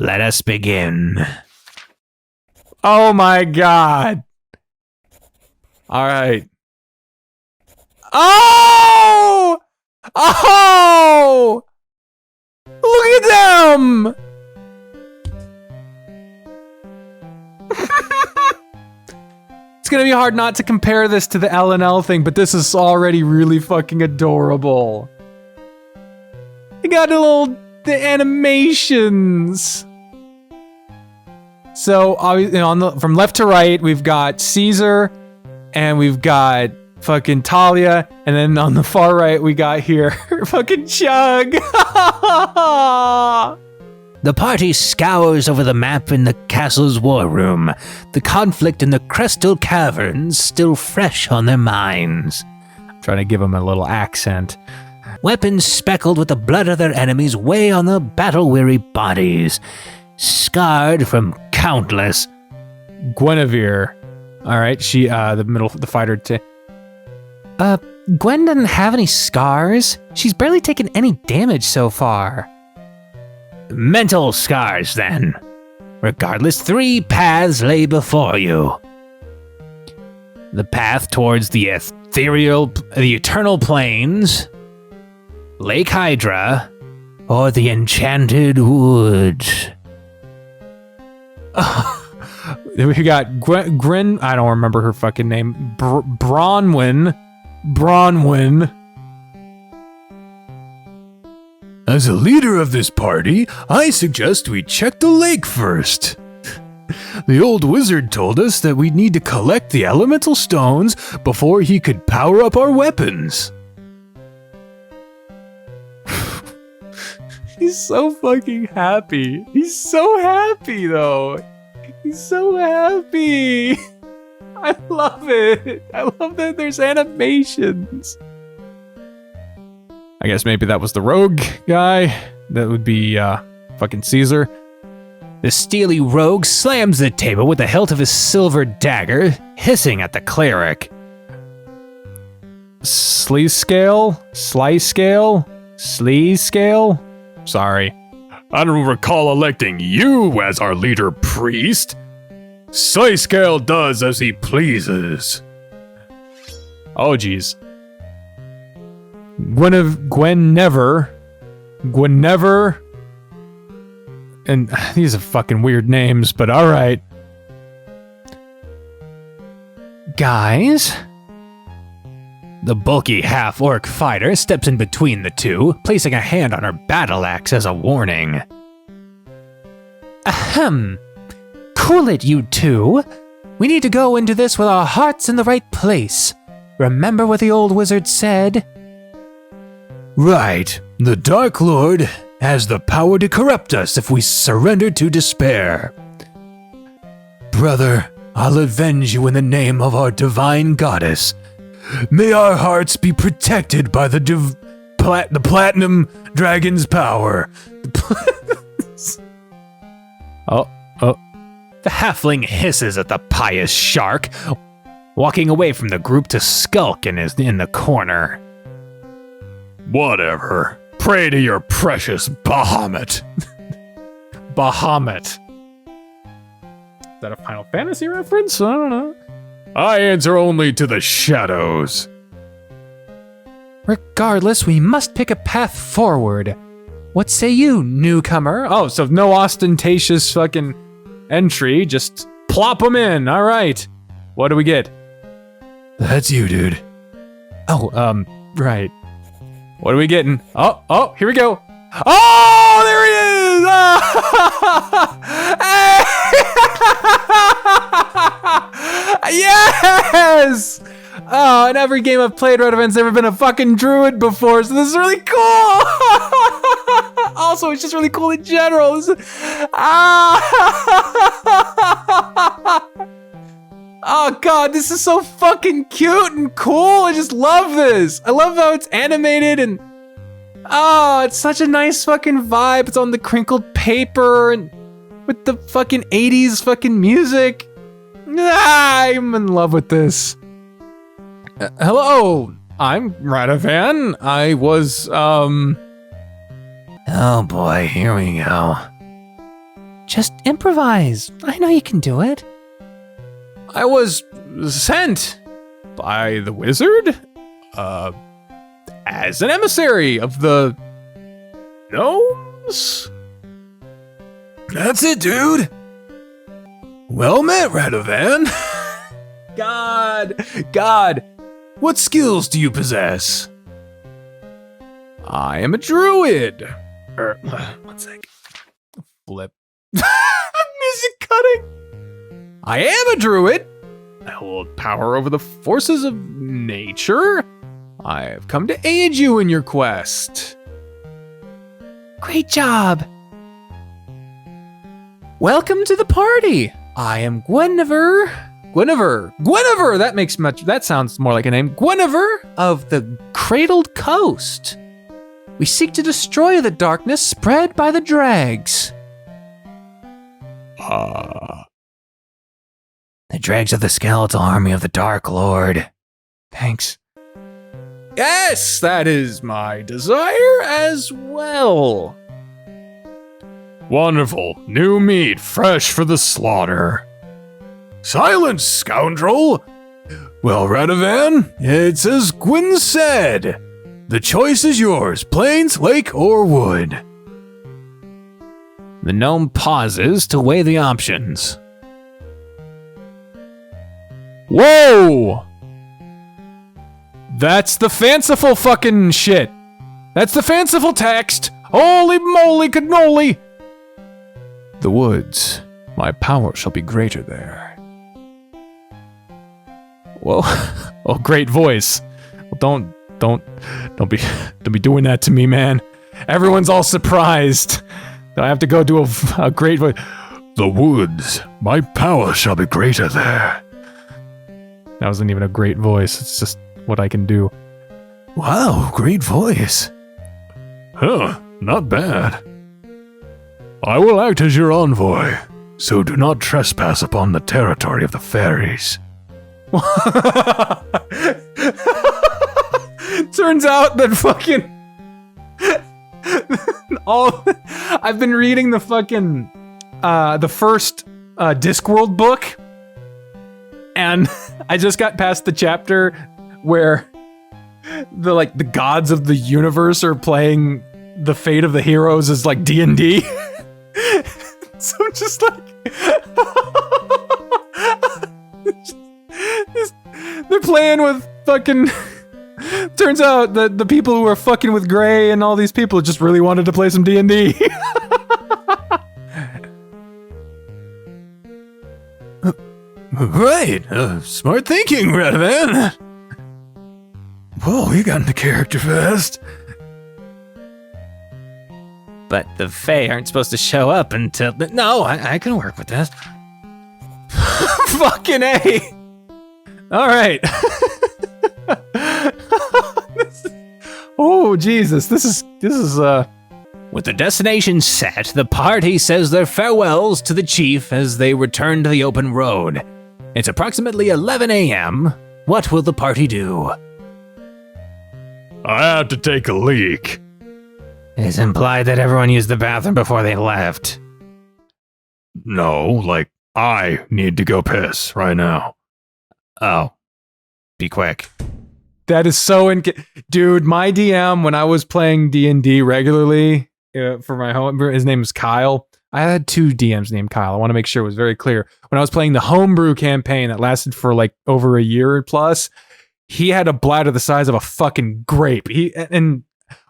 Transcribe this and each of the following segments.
Let us begin. Oh my god. All right. Oh! Oh! Look at them! It's gonna be hard not to compare this to the L&L thing, but this is already really fucking adorable. You got the animations. So obviously, from left to right, we've got Caesar, and we've got fucking Talia, and then on the far right, we got here fucking Chug. The party scours over the map in the castle's war room, the conflict in the crystal caverns still fresh on their minds. I'm trying to give them a little accent. Weapons speckled with the blood of their enemies weigh on the battle-weary bodies, scarred from countless. Guinevere. All right, she, the fighter. Gwen doesn't have any scars. She's barely taken any damage so far. Mental scars, then. Regardless, 3 paths lay before you. The path towards the eternal plains, Lake Hydra, or the enchanted woods. We got Gwen, I don't remember her fucking name. Bronwyn. As a leader of this party, I suggest we check the lake first. The old wizard told us that we'd need to collect the elemental stones before he could power up our weapons. He's so fucking happy. He's so happy, though. He's so happy. I love it. I love that there's animations. I guess maybe that was the rogue guy. That would be fucking Caesar. The steely rogue slams the table with the hilt of his silver dagger, hissing at the cleric. Slee scale? Sorry. I don't recall electing you as our leader, priest. Slayscale does as he pleases. Oh, geez. Gwennever. And these are fucking weird names, but alright. Guys? The bulky half-orc fighter steps in between the two, placing a hand on her battle axe as a warning. Ahem. Cool it, you two. We need to go into this with our hearts in the right place. Remember what the old wizard said? Right. The Dark Lord has the power to corrupt us if we surrender to despair. Brother, I'll avenge you in the name of our divine goddess. May our hearts be protected by the platinum dragon's power. Oh. The halfling hisses at the pious shark, walking away from the group to skulk in the corner. Whatever. Pray to your precious Bahamut. Bahamut. Is that a Final Fantasy reference? I don't know. I answer only to the shadows. Regardless, we must pick a path forward. What say you, newcomer? Oh, so no ostentatious fucking entry, just plop them in. All right. What do we get? That's you, dude. Oh, right. What are we getting? Oh, here we go. Oh, there he is! Yes! Oh, in every game I've played, Red Event's never been a fucking druid before, so this is really cool! Also, it's just really cool in general. Oh god, this is so fucking cute and cool. I just love this. I love how it's animated and oh, it's such a nice fucking vibe. It's on the crinkled paper and with the fucking 80s fucking music. I'm in love with this. Hello, I'm Radavan. I was, Oh boy, here we go. Just improvise. I know you can do it. I was sent by the wizard, as an emissary of the gnomes? That's it, dude. Well met, Radovan. God, What skills do you possess? I am a druid. One sec. Flip. Music cutting. I am a druid. I hold power over the forces of nature. I have come to aid you in your quest. Great job. Welcome to the party. I am Guinevere. Guinevere. That sounds more like a name. Guinevere of the Cradled Coast. We seek to destroy the darkness spread by the dregs. The dregs of the skeletal army of the Dark Lord. Thanks. Yes, that is my desire as well. Wonderful. New meat, fresh for the slaughter. Silence, scoundrel! Well, Radovan, it's as Gwyn said. The choice is yours, plains, lake, or wood. The gnome pauses to weigh the options. Whoa! That's the fanciful fucking shit. That's the fanciful text. Holy moly cannoli! The woods. My power shall be greater there. Whoa. Oh, great voice. Well, don't be doing that to me, man. Everyone's all surprised. I have to go do a great voice. The woods. My power shall be greater there. That wasn't even a great voice. It's just what I can do. Wow, great voice. Huh, not bad. I will act as your envoy, so do not trespass upon the territory of the fairies. Turns out that fucking I've been reading the fucking the first Discworld book, and I just got past the chapter where the gods of the universe are playing the fate of the heroes as like D&D. So I'm just like they're playing with fucking. Turns out that the people who are fucking with Gray and all these people just really wanted to play some D&D. Right, smart thinking, Radovan. Whoa, you got into character fast. But the Fae aren't supposed to show up until... No, I can work with this. Fucking A. All right. Oh, Jesus. This is With the destination set, the party says their farewells to the chief as they return to the open road. It's approximately 11 a.m. What will the party do? I had to take a leak. It's implied that everyone used the bathroom before they left. No, like, I need to go piss right now. Oh. Be quick. That is so dude, my DM when I was playing D&D regularly for my home, his name is Kyle. I had two DMs named Kyle. I want to make sure it was very clear. When I was playing the homebrew campaign that lasted for like over a year plus, he had a bladder the size of a fucking grape.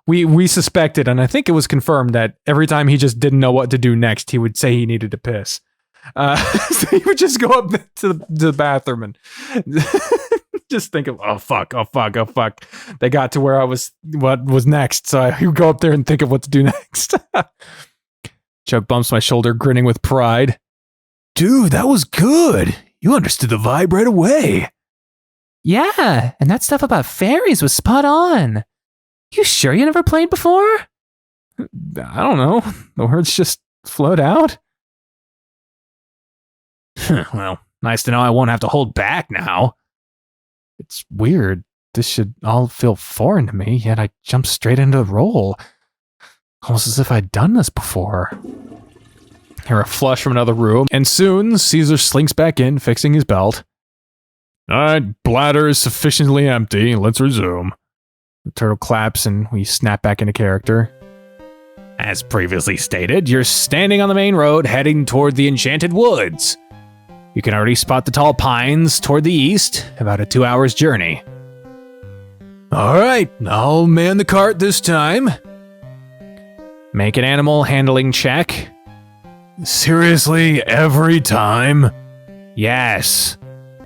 We suspected, and I think it was confirmed, that every time he just didn't know what to do next, he would say he needed to piss. So he would just go up to the bathroom and just think of, oh fuck. They got to where what was next. So I would go up there and think of what to do next. Chuck bumps my shoulder, grinning with pride. Dude, that was good. You understood the vibe right away. Yeah, and that stuff about fairies was spot on. You sure you never played before? I don't know. The words just flowed out. Well, nice to know I won't have to hold back now. It's weird. This should all feel foreign to me, yet I jumped straight into the role. Almost as if I'd done this before. Hear a flush from another room, and soon Caesar slinks back in, fixing his belt. Alright, bladder is sufficiently empty. Let's resume. The turtle claps and we snap back into character. As previously stated, you're standing on the main road heading toward the Enchanted Woods. You can already spot the tall pines toward the east, about a 2 hours journey. Alright, I'll man the cart this time. Make an animal handling check. Seriously, every time? Yes.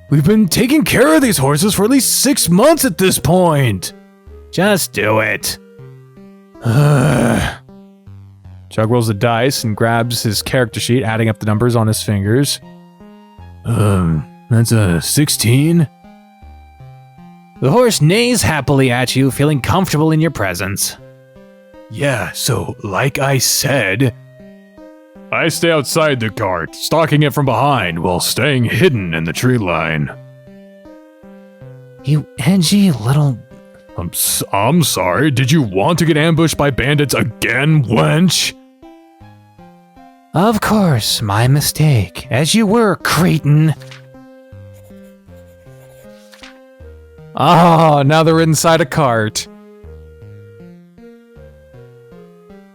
We've been taking care of these horses for at least 6 months at this point. Just do it. Chug rolls the dice and grabs his character sheet, adding up the numbers on his fingers. That's a 16. The horse neighs happily at you, feeling comfortable in your presence. Yeah, so like I said, I stay outside the cart, stalking it from behind while staying hidden in the tree line. You edgy little... I'm sorry, did you want to get ambushed by bandits again, wench? Of course, my mistake. As you were, cretin. Oh, now they're inside a cart.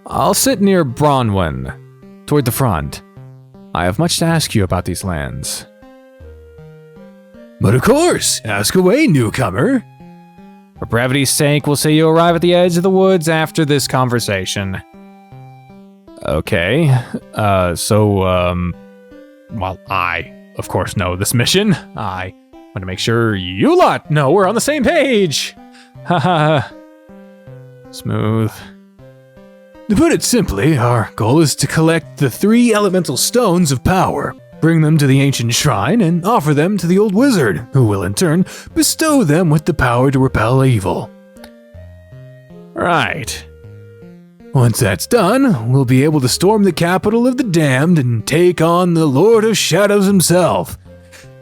I'll sit near Bronwyn, toward the front. I have much to ask you about these lands. But of course, ask away, newcomer. For brevity's sake, we'll say you arrive at the edge of the woods after this conversation. Okay, well, I, of course, know this mission. I want to make sure you lot know we're on the same page. Haha. Smooth. To put it simply, our goal is to collect the 3 elemental stones of power, bring them to the ancient shrine, and offer them to the old wizard, who will in turn bestow them with the power to repel evil. Right. Once that's done, we'll be able to storm the capital of the damned and take on the Lord of Shadows himself.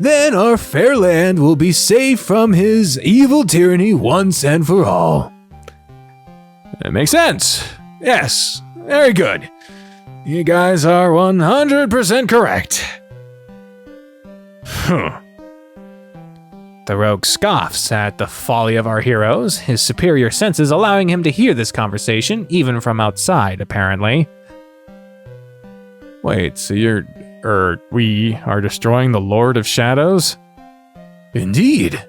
Then our fair land will be safe from his evil tyranny once and for all. It makes sense. Yes, very good. You guys are 100% correct. The rogue scoffs at the folly of our heroes, his superior senses allowing him to hear this conversation, even from outside, apparently. Wait, so we are destroying the Lord of Shadows? Indeed.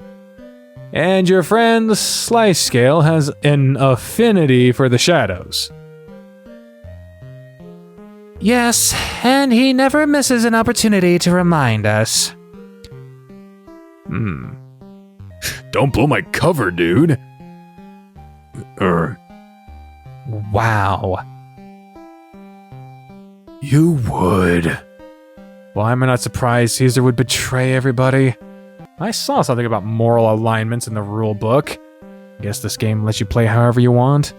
And your friend the Slice Scale has an affinity for the shadows. Yes, and he never misses an opportunity to remind us. Don't blow my cover, dude. Wow. You would. Why am I not surprised Caesar would betray everybody? I saw something about moral alignments in the rule book. Guess this game lets you play however you want.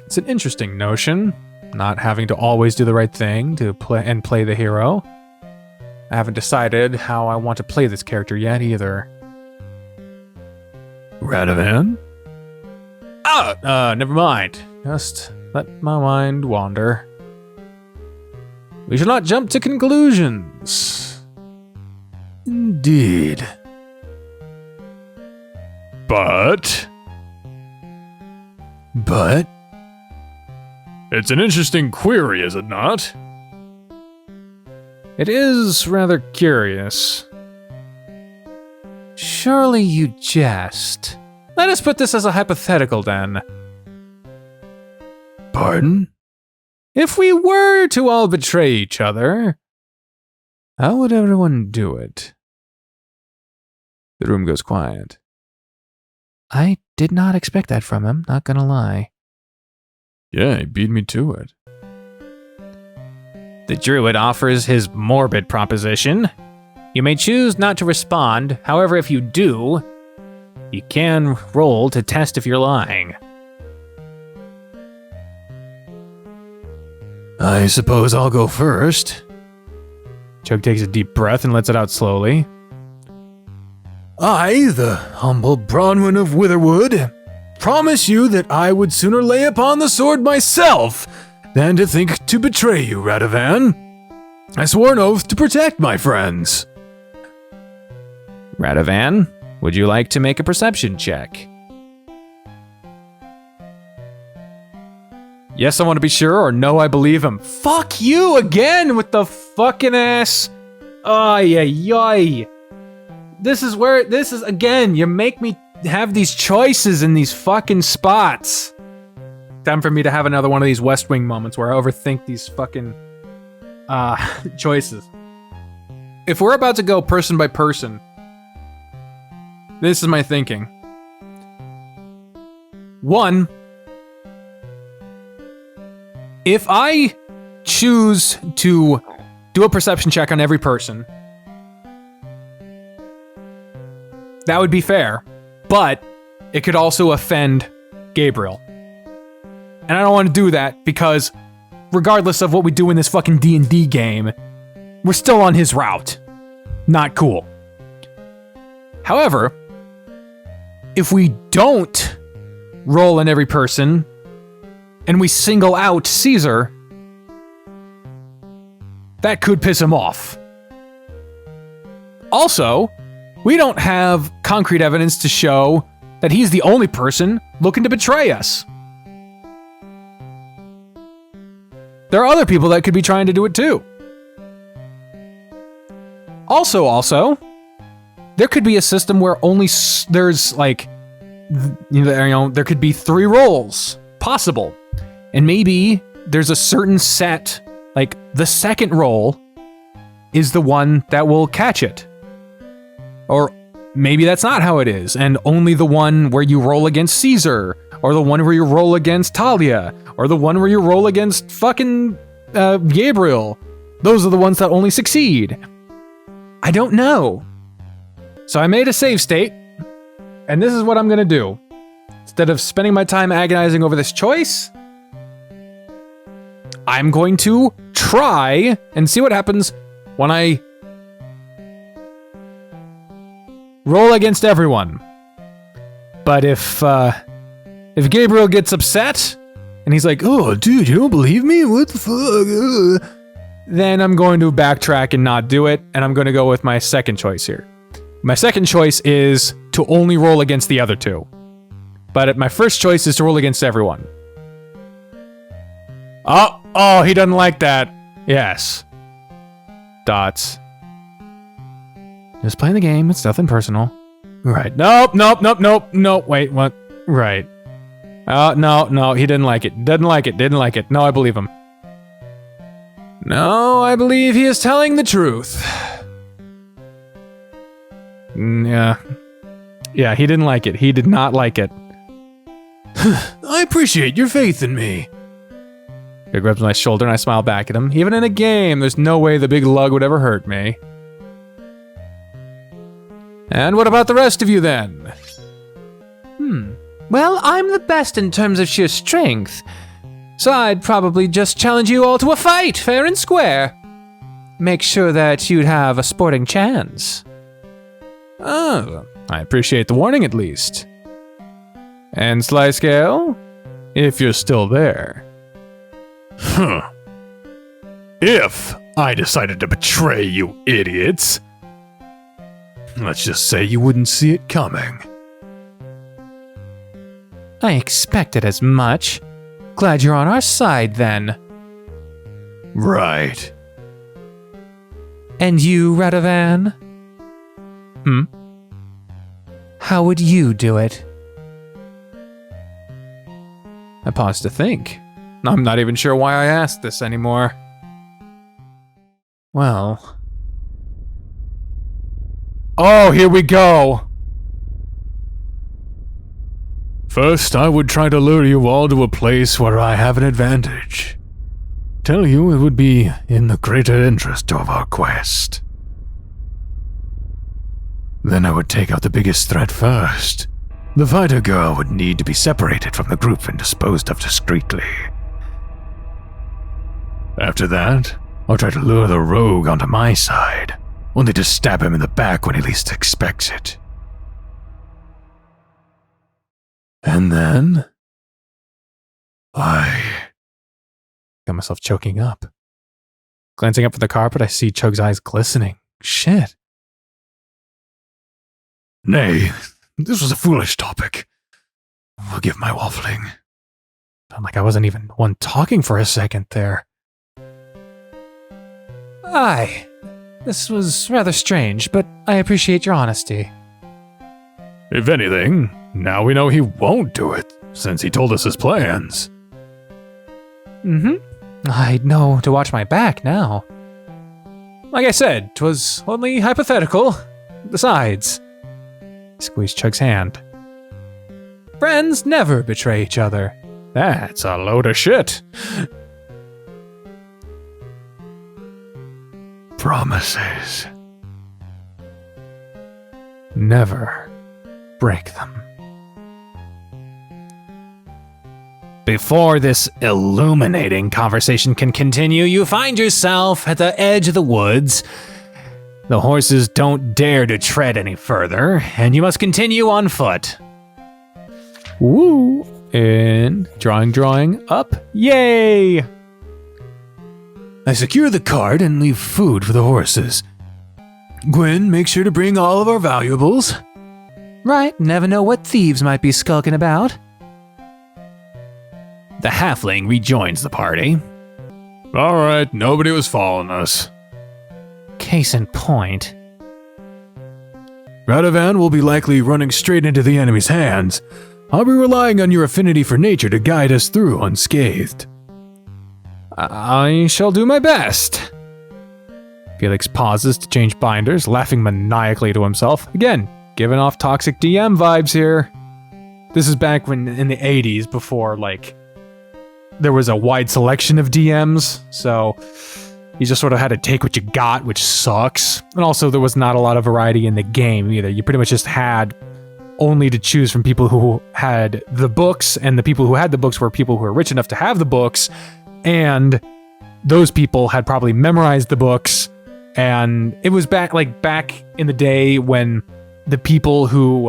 It's an interesting notion, not having to always do the right thing to play the hero. I haven't decided how I want to play this character yet either. Radovan? Never mind. Just let my mind wander. We shall not jump to conclusions. Indeed. But? It's an interesting query, is it not? It is rather curious. Surely you jest. Let us put this as a hypothetical then. Pardon? If we were to all betray each other, how would everyone do it? The room goes quiet. I did not expect that from him, not gonna lie. Yeah, he beat me to it. The druid offers his morbid proposition. You may choose not to respond, however, if you do, you can roll to test if you're lying. I suppose I'll go first. Chug takes a deep breath and lets it out slowly. I, the humble Bronwyn of Witherwood, promise you that I would sooner lay upon the sword myself than to think to betray you, Radovan. I swore an oath to protect my friends. Radovan, would you like to make a perception check? Yes, I want to be sure, or no, I believe him. Fuck you again with the fucking ass. Ay, ay, ay. This is, again, you make me have these choices in these fucking spots. Time for me to have another one of these West Wing moments where I overthink these fucking choices. If we're about to go person by person, this is my thinking. 1, if I choose to do a perception check on every person, that would be fair, but it could also offend Gabriel. And I don't want to do that because regardless of what we do in this fucking D&D game, we're still on his route. Not cool. However, if we don't roll on every person and we single out Caesar, that could piss him off. Also, we don't have concrete evidence to show that he's the only person looking to betray us. There are other people that could be trying to do it too. Also, there could be a system where only there's like, there could be 3 rolls possible. And maybe there's a certain set, like the second roll is the one that will catch it. Or maybe that's not how it is, and only the one where you roll against Caesar, or the one where you roll against Talia, or the one where you roll against fucking Gabriel. Those are the ones that only succeed. I don't know. So I made a save state, and this is what I'm gonna do. Instead of spending my time agonizing over this choice, I'm going to try and see what happens when I roll against everyone. But if Gabriel gets upset and he's like, "Oh, dude, you don't believe me? What the fuck?" Then I'm going to backtrack and not do it, and I'm going to go with my second choice here. My second choice is to only roll against the other 2. But my first choice is to roll against everyone. Oh, he doesn't like that. Yes. Dots. Just playing the game, it's nothing personal. Right. Nope, wait, what? Right. No, he didn't like it. Didn't like it. No, I believe him. No, I believe he is telling the truth. Yeah, he didn't like it. He did not like it. I appreciate your faith in me. He grabs my shoulder and I smile back at him. Even in a game, there's no way the big lug would ever hurt me. And what about the rest of you then? Well, I'm the best in terms of sheer strength, so I'd probably just challenge you all to a fight, fair and square. Make sure that you'd have a sporting chance. Oh, I appreciate the warning at least. And Sly Scale, if you're still there. If I decided to betray you idiots, let's just say you wouldn't see it coming. I expected as much. Glad you're on our side then. Right. And you, Radovan? How would you do it? I paused to think. I'm not even sure why I asked this anymore. Well. Oh, here we go! First, I would try to lure you all to a place where I have an advantage. Tell you it would be in the greater interest of our quest. Then I would take out the biggest threat first. The fighter girl would need to be separated from the group and disposed of discreetly. After that, I'll try to lure the rogue onto my side, only to stab him in the back when he least expects it. And then, I Got myself choking up. Glancing up at the carpet, I see Chug's eyes glistening. Shit. Nay, this was a foolish topic. Forgive my waffling. Felt like I wasn't even one talking for a second there. Aye. This was rather strange, but I appreciate your honesty. If anything, now we know he won't do it, since he told us his plans. I know to watch my back now. Like I said, 'twas only hypothetical. Besides, squeeze Chug's hand. Friends never betray each other. That's a load of shit. Promises. Never break them. Before this illuminating conversation can continue, you find yourself at the edge of the woods. The horses don't dare to tread any further, and you must continue on foot. Woo! In drawing up. Yay! I secure the cart and leave food for the horses. Gwen, make sure to bring all of our valuables. Right, never know what thieves might be skulking about. The halfling rejoins the party. All right, nobody was following us. Case in point. Radovan will be likely running straight into the enemy's hands. I'll be relying on your affinity for nature to guide us through unscathed. I shall do my best. Felix pauses to change binders, laughing maniacally to himself. Again, giving off toxic DM vibes here. This is back when in the 80s, before like there was a wide selection of DMs, so you just sort of had to take what you got, which sucks. And also there was not a lot of variety in the game either. You pretty much just had only to choose from people who had the books, and the people who had the books were people who were rich enough to have the books, and those people had probably memorized the books. And it was back in the day when the people who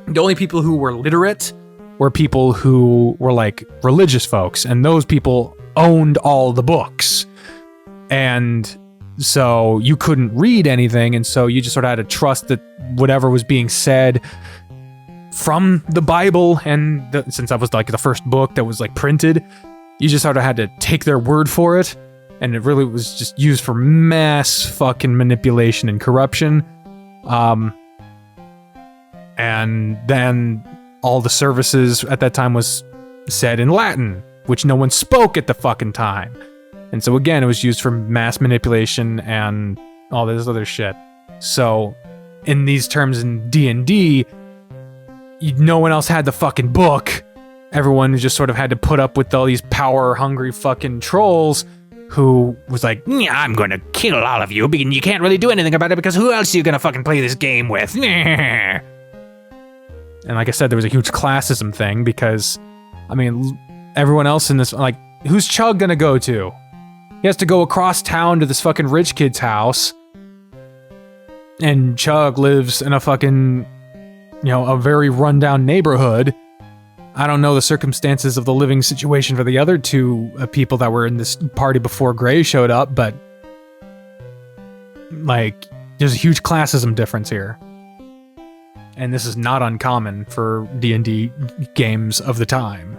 the only people who were literate were people who were like religious folks, and those people owned all the books. And so you couldn't read anything, and so you just sort of had to trust that whatever was being said from the Bible, and since that was like the first book that was like printed, you just sort of had to take their word for it, and it really was just used for mass fucking manipulation and corruption. And then all the services at that time was said in Latin, which no one spoke at the fucking time. And so again, it was used for mass manipulation and all this other shit. So in these terms in D&D, no one else had the fucking book. Everyone just sort of had to put up with all these power-hungry fucking trolls who was like, "Yeah, I'm gonna kill all of you, and you can't really do anything about it because who else are you gonna fucking play this game with?" And like I said, there was a huge classism thing because, I mean, everyone else in this, like, who's Chug gonna go to? He has to go across town to this fucking rich kid's house. And Chug lives in a fucking, a very rundown neighborhood. I don't know the circumstances of the living situation for the other two people that were in this party before Gray showed up, but, like, there's a huge classism difference here. And this is not uncommon for D&D games of the time.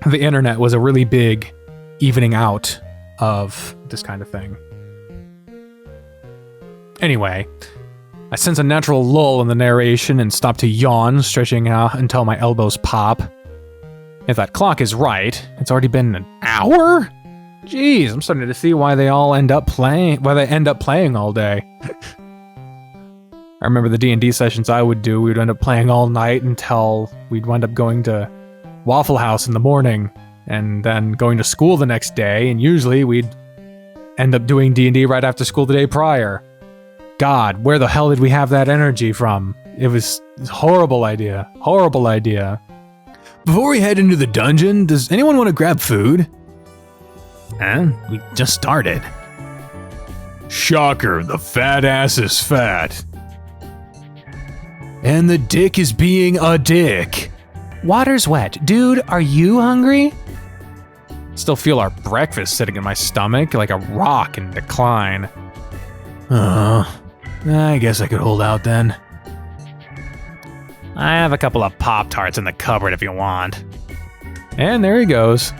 The internet was a really big evening out of this kind of thing. Anyway, I sense a natural lull in the narration and stop to yawn, stretching out until my elbows pop. If that clock is right, it's already been an hour? Jeez, I'm starting to see why they end up playing all day. I remember the D&D sessions I would do, we'd end up playing all night until we'd wind up going to Waffle House in the morning and then going to school the next day, and usually we'd end up doing D&D right after school the day prior. God, where the hell did we have that energy from? It was a horrible idea. Horrible idea. Before we head into the dungeon, does anyone want to grab food? We just started. Shocker, the fat ass is fat. And the dick is being a dick. Water's wet. Dude, are you hungry? still feel our breakfast sitting in my stomach like a rock in decline. I guess I could hold out then. I have a couple of Pop-Tarts in the cupboard if you want. And there he goes.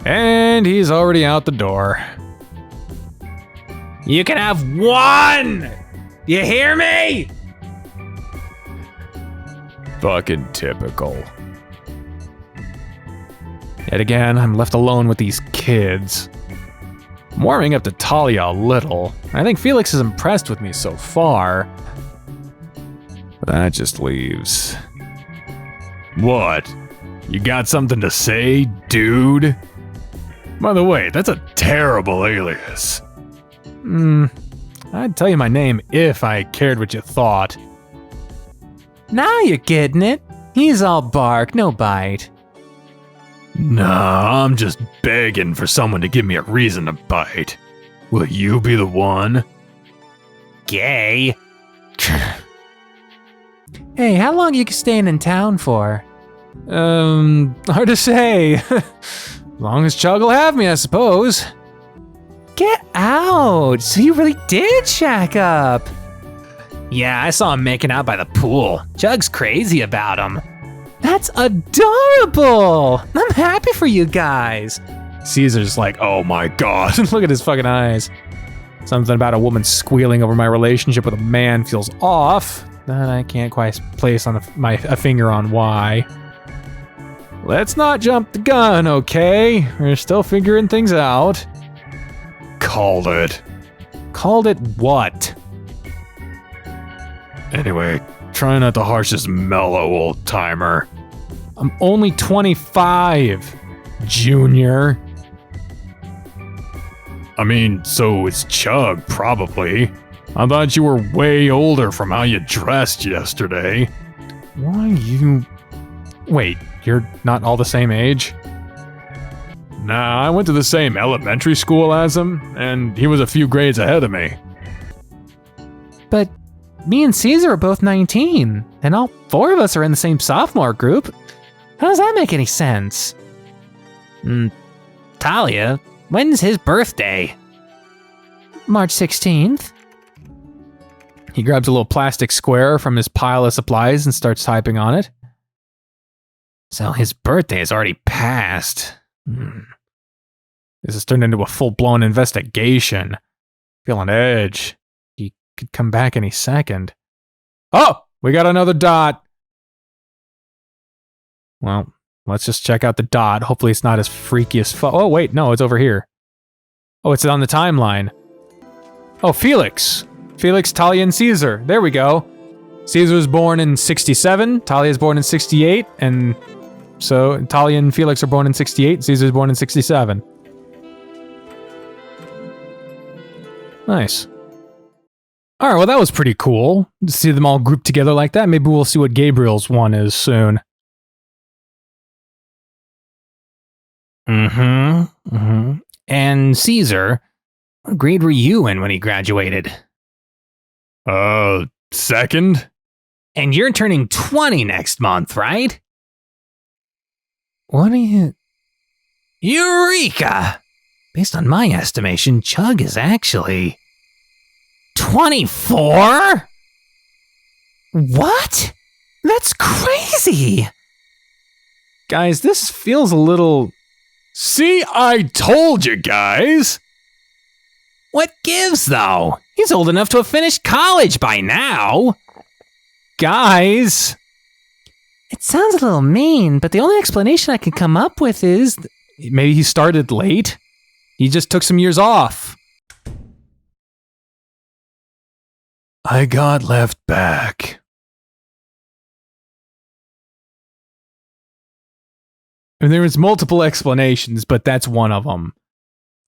And he's already out the door. You can have one! You hear me? Fucking typical. Yet again, I'm left alone with these kids. I'm warming up to Talia a little. I think Felix is impressed with me so far. But that just leaves. What? You got something to say, dude? By the way, that's a terrible alias. I'd tell you my name if I cared what you thought. Now you're getting it. He's all bark, no bite. Nah, I'm just begging for someone to give me a reason to bite. Will you be the one? Gay? Hey, how long you staying in town for? Hard to say. As long as Chug will have me, I suppose. Get out! So you really did shack up. Yeah, I saw him making out by the pool. Jug's crazy about him. That's adorable! I'm happy for you guys. Caesar's like, oh my god, look at his fucking eyes. Something about a woman squealing over my relationship with a man feels off. That I can't quite place on a finger on why. Let's not jump the gun, okay? We're still figuring things out. Called it. Called it what? Anyway, try not to harsh this mellow old timer. I'm only 25, Junior. I mean, so is Chug, probably. I thought you were way older from how you dressed yesterday. Why you... Wait, you're not all the same age? Nah, I went to the same elementary school as him, and he was a few grades ahead of me. But me and Caesar are both 19, and all four of us are in the same sophomore group. How does that make any sense? Talia, when's his birthday? March 16th. He grabs a little plastic square from his pile of supplies and starts typing on it. So his birthday is already passed. This has turned into a full-blown investigation. Feel an edge. He could come back any second. Oh, we got another dot. Well, let's just check out the dot. Hopefully it's not as freaky as fuck. Oh, wait, no, it's over here. Oh, it's on the timeline. Oh, Felix. Felix, Talia, and Caesar. There we go. Caesar was born in 67, Talia is born in 68, and so Talia and Felix are born in 68, Caesar is born in 67. Nice. Alright, well that was pretty cool to see them all grouped together like that. Maybe we'll see what Gabriel's one is soon. And Caesar, what grade were you in when he graduated? Second? And you're turning 20 next month, right? What are you... Eureka! Based on my estimation, Chug is actually 24? What? That's crazy! Guys, this feels a little... See, I told you guys! What gives, though? He's old enough to have finished college by now. Guys! It sounds a little mean, but the only explanation I can come up with is... Maybe he started late? He just took some years off. I got left back. And there was multiple explanations, but that's one of them.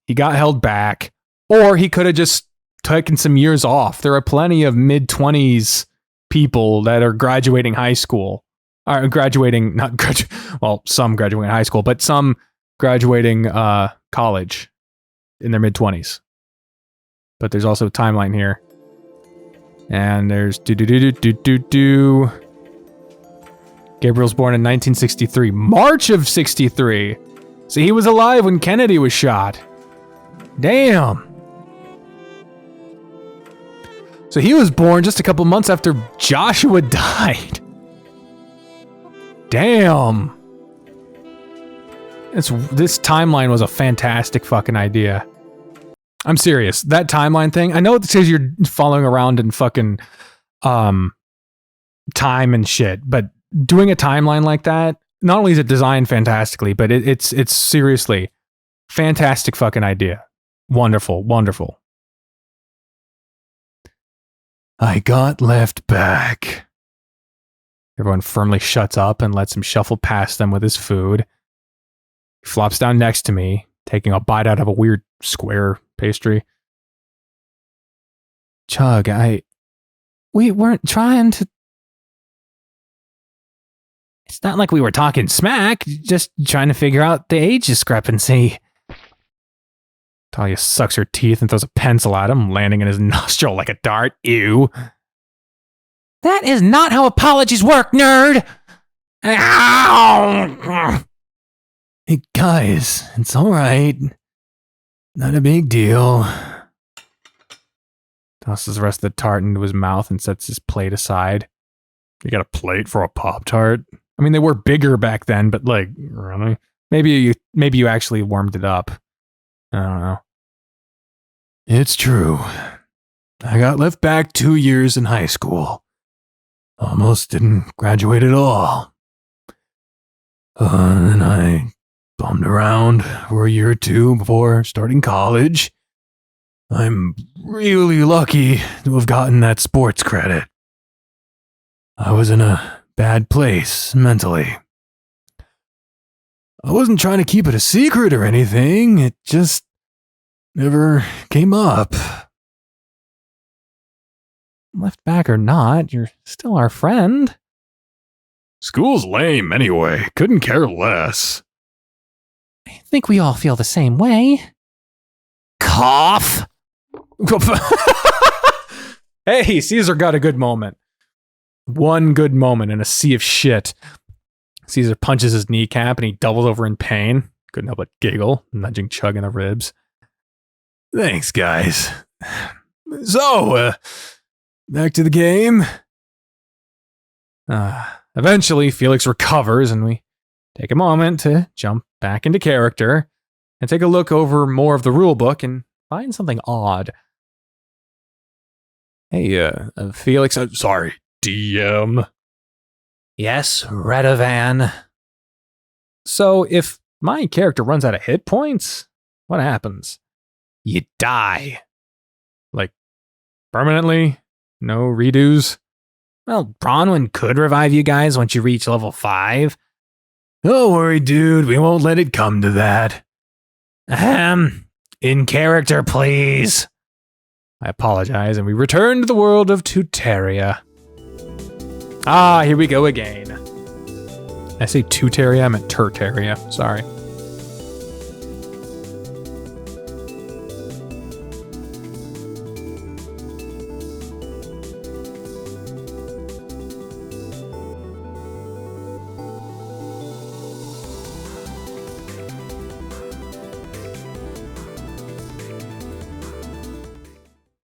He got held back, or he could have just taken some years off. There are plenty of mid-20s people that are graduating high school. Some graduating high school, but some graduating college in their mid-20s. But there's also a timeline here. And there's Gabriel's born in 1963. March of 63. See, he was alive when Kennedy was shot. Damn. So he was born just a couple months after Joshua died. Damn. This timeline was a fantastic fucking idea. I'm serious. That timeline thing, I know it says you're following around in fucking time and shit, but doing a timeline like that, not only is it designed fantastically, but it's seriously fantastic fucking idea. Wonderful, wonderful. I got left back. Everyone firmly shuts up and lets him shuffle past them with his food. He flops down next to me, taking a bite out of a weird square pastry. Chug, we weren't trying to... It's not like we were talking smack, just trying to figure out the age discrepancy. Talia sucks her teeth and throws a pencil at him, landing in his nostril like a dart. Ew. That is not how apologies work, nerd! Ow! Hey, guys, it's alright. Not a big deal. Tosses the rest of the tart into his mouth and sets his plate aside. You got a plate for a Pop-Tart? I mean, they were bigger back then, but like, really? Maybe you actually warmed it up. I don't know. It's true. I got left back 2 years in high school. Almost didn't graduate at all. And I bummed around for a year or two before starting college. I'm really lucky to have gotten that sports credit. I was in a bad place mentally. I wasn't trying to keep it a secret or anything, it just never came up. Left back or not, you're still our friend. School's lame anyway, couldn't care less. I think we all feel the same way. Cough! Hey, Caesar got a good moment. One good moment in a sea of shit. Caesar punches his kneecap and he doubles over in pain. Couldn't help but giggle, nudging Chug in the ribs. Thanks, guys. So, back to the game. Eventually, Felix recovers and we take a moment to jump back into character and take a look over more of the rulebook and find something odd. Hey, Felix, sorry, DM. Yes, Radovan. So, if my character runs out of hit points, what happens? You die. Like, permanently? No redos? Well, Bronwyn could revive you guys once you reach level 5. Don't worry, dude, we won't let it come to that. In character, please. I apologize, and we return to the world of Tuteria. Ah, here we go again. I say Tuteria, I meant Tertaria, sorry.